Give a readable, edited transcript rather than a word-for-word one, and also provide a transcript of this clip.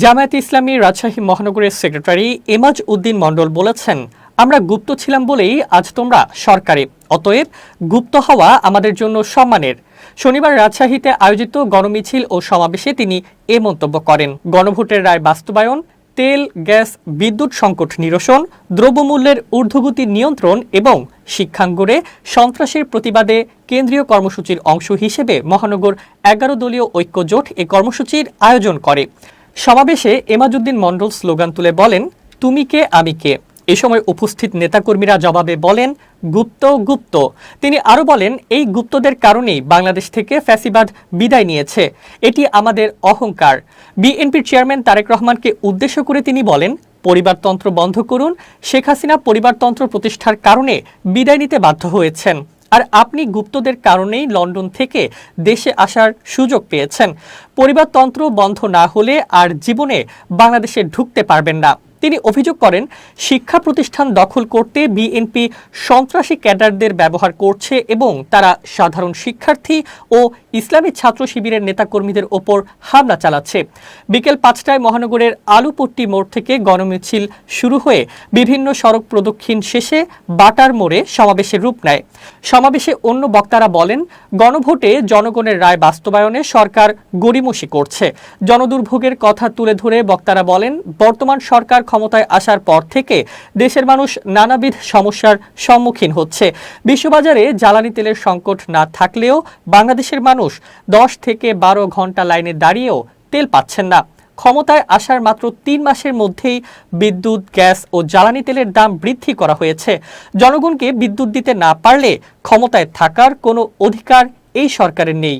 জামায়াতে ইসলামী রাজশাহী মহানগরের সেক্রেটারি এমাজ উদ্দিন মণ্ডল বলেছেন, আমরা গুপ্ত ছিলাম বলেই আজ তোমরা সরকারে, অতএব গুপ্ত হওয়া আমাদের জন্য সম্মানের। শনিবার রাজশাহীতে আয়োজিত গণমিছিল ও সমাবেশে তিনি এ মন্তব্য করেন। গণভোটের রায় বাস্তবায়ন, তেল, গ্যাস, বিদ্যুৎ সংকট নিরসন, দ্রব্যমূল্যের ঊর্ধ্বগতি নিয়ন্ত্রণ এবং শিক্ষাঙ্গনে সন্ত্রাসের প্রতিবাদে কেন্দ্রীয় কর্মসূচির অংশ হিসেবে মহানগর 11 দলীয় ঐক্য জোট এ কর্মসূচির আয়োজন করে। সমাবেশে এমাজউদ্দিন মণ্ডল স্লোগান তুলে বলেন, তুমি কে আমি কে। এ সময় উপস্থিত নেতাকর্মীরা জবাবে বলেন, গুপ্ত গুপ্ত। তিনি আরো বলেন, এই গুপ্তদের কারণেই বাংলাদেশ থেকে ফ্যাসিবাদ বিদায় নিয়েছে, এটি আমাদের অহংকার। বিএনপির চেয়ারম্যান তারেক রহমানকে উদ্দেশ্য করে তিনি বলেন, পরিবারতন্ত্র বন্ধ করুন। শেখ হাসিনা পরিবারতন্ত্র প্রতিষ্ঠার কারণে বিদায় নিতে বাধ্য হয়েছেন, আর আপনি গুপ্তদের কারণেই লন্ডন থেকে দেশে আসার সুযোগ পেয়েছেন। পরিবারতন্ত্র বন্ধ না হলে আর জীবনে বাংলাদেশে ঢুকতে পারবেন না। তিনি অভিযোগ করেন, শিক্ষা প্রতিষ্ঠান দখল করতে বিএনপি সন্ত্রাসী ক্যাডারদের ব্যবহার করছে এবং তারা সাধারণ শিক্ষার্থী ও ইসলামী ছাত্র শিবিরের নেতাকর্মীদের ওপর হামলা চালাচ্ছে। বিকেল 5টায় মহানগরের আলুপট্টি মোড় থেকে গণমিছিল শুরু হয়ে বিভিন্ন সড়ক প্রদক্ষিণ শেষে বাটার মোড়ে সমাবেশের রূপ নেয়। সমাবেশে অন্য বক্তারা বলেন, গণভোটে জনগণের রায় বাস্তবায়নে সরকার গড়িমসি করছে। জনদুর্ভোগের কথা তুলে ধরে বক্তারা বলেন, বর্তমান সরকার ক্ষমতায় আসার পর থেকে দেশের মানুষ নানাবিধ সমস্যার সম্মুখীন হচ্ছে। বিশ্ববাজারে জ্বালানি তেলের সংকট না থাকলেও বাংলাদেশের মানুষ 10 থেকে 12 ঘন্টা লাইনে দাঁড়িয়েও তেল পাচ্ছেন না। ক্ষমতায় আসার মাত্র 3 মাসের মধ্যেই বিদ্যুৎ, গ্যাস ও জ্বালানি তেলের দাম বৃদ্ধি করা হয়েছে। জনগণকে বিদ্যুৎ দিতে না পারলে ক্ষমতায় থাকার কোনো অধিকার এই সরকারের নেই।